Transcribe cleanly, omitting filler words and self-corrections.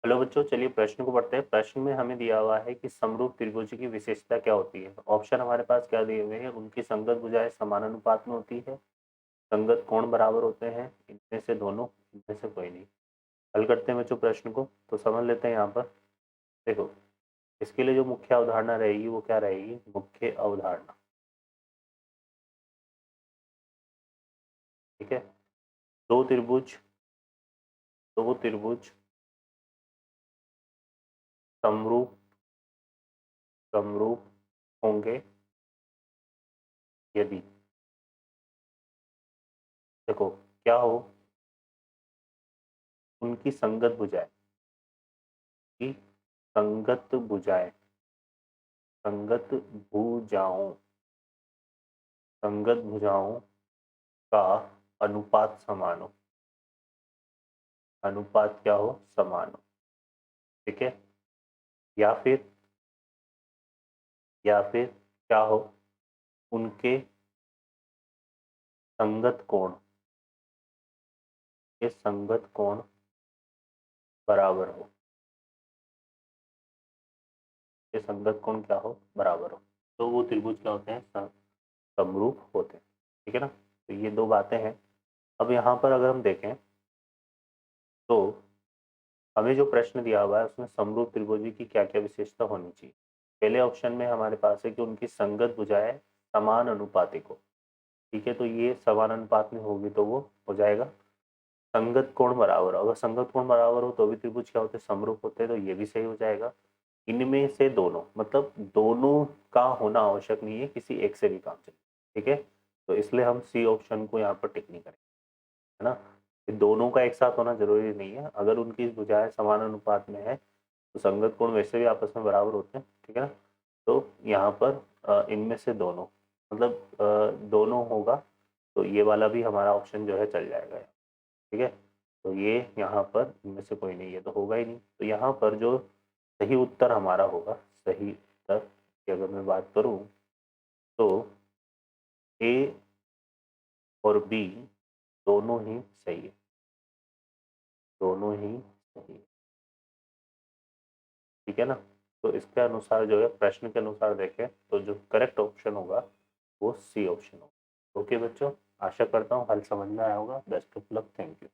Hello बच्चों, चलिए प्रश्न को पढ़ते हैं। प्रश्न में हमें दिया हुआ है कि समरूप त्रिभुज की विशेषता क्या होती है। ऑप्शन हमारे पास क्या दिए हुए हैं। उनकी संगत भुजाएं समान अनुपात में होती है, संगत कोण बराबर होते हैं, इनमें से दोनों, इनमें से कोई नहीं। हल करते हैं बच्चों प्रश्न को, तो समझ लेते हैं। यहाँ पर देखो, इसके लिए जो मुख्य अवधारणा रहेगी वो क्या रहेगी। मुख्य अवधारणा, ठीक है। दो त्रिभुज, दो त्रिभुज समरूप, समरूप होंगे यदि, देखो क्या हो, उनकी संगत भुजाएं, की संगत भुजाएं, संगत भुजाओं, संगत भुजाओं का अनुपात समान हो, अनुपात क्या हो, समान हो, ठीक है। या फिर, या फिर क्या हो, उनके संगत कोण, के संगत कोण बराबर हो, के संगत कोण क्या हो, बराबर हो, तो वो त्रिभुज क्या होते हैं, समरूप होते हैं, ठीक है ना। तो ये दो बातें हैं। अब यहाँ पर अगर हम देखें तो हमें जो प्रश्न दिया हुआ है उसमें समरूप त्रिभुज की क्या क्या विशेषता होनी चाहिए। पहले ऑप्शन में हमारे पास है कि उनकी संगत भुजाएं समान अनुपातिक हो, ठीक है। तो ये समान अनुपात में होगी तो वो हो जाएगा। संगत कोण बराबर हो, अगर संगत कोण बराबर हो तो भी त्रिभुज क्या होते हैं, समरूप होते हैं, तो ये भी सही हो जाएगा। इनमें से दोनों, मतलब दोनों का होना आवश्यक नहीं है, किसी एक से भी काम चले, ठीक है। तो इसलिए हम सी ऑप्शन को यहाँ पर टिक नहीं करेंगे, है ना। ये दोनों का एक साथ होना जरूरी नहीं है। अगर उनकी भुजाएं समान अनुपात में है तो संगत कोण वैसे भी आपस में बराबर होते हैं, ठीक है ना। तो यहाँ पर इनमें से दोनों, मतलब दोनों होगा, तो ये वाला भी हमारा ऑप्शन जो है चल जाएगा, ठीक है। तो ये यहाँ पर इनमें से कोई नहीं है, तो होगा ही नहीं। तो यहाँ पर जो सही उत्तर हमारा होगा, सही उत्तर की अगर मैं बात करूँ तो ए और बी दोनों ही सही है, दोनों ही सही है, ठीक है ना। तो इसके अनुसार जो है, प्रश्न के अनुसार देखें तो जो करेक्ट ऑप्शन होगा वो सी ऑप्शन होगा। ओके बच्चों, आशा करता हूँ हल समझ में आया होगा। Best of luck, thank you.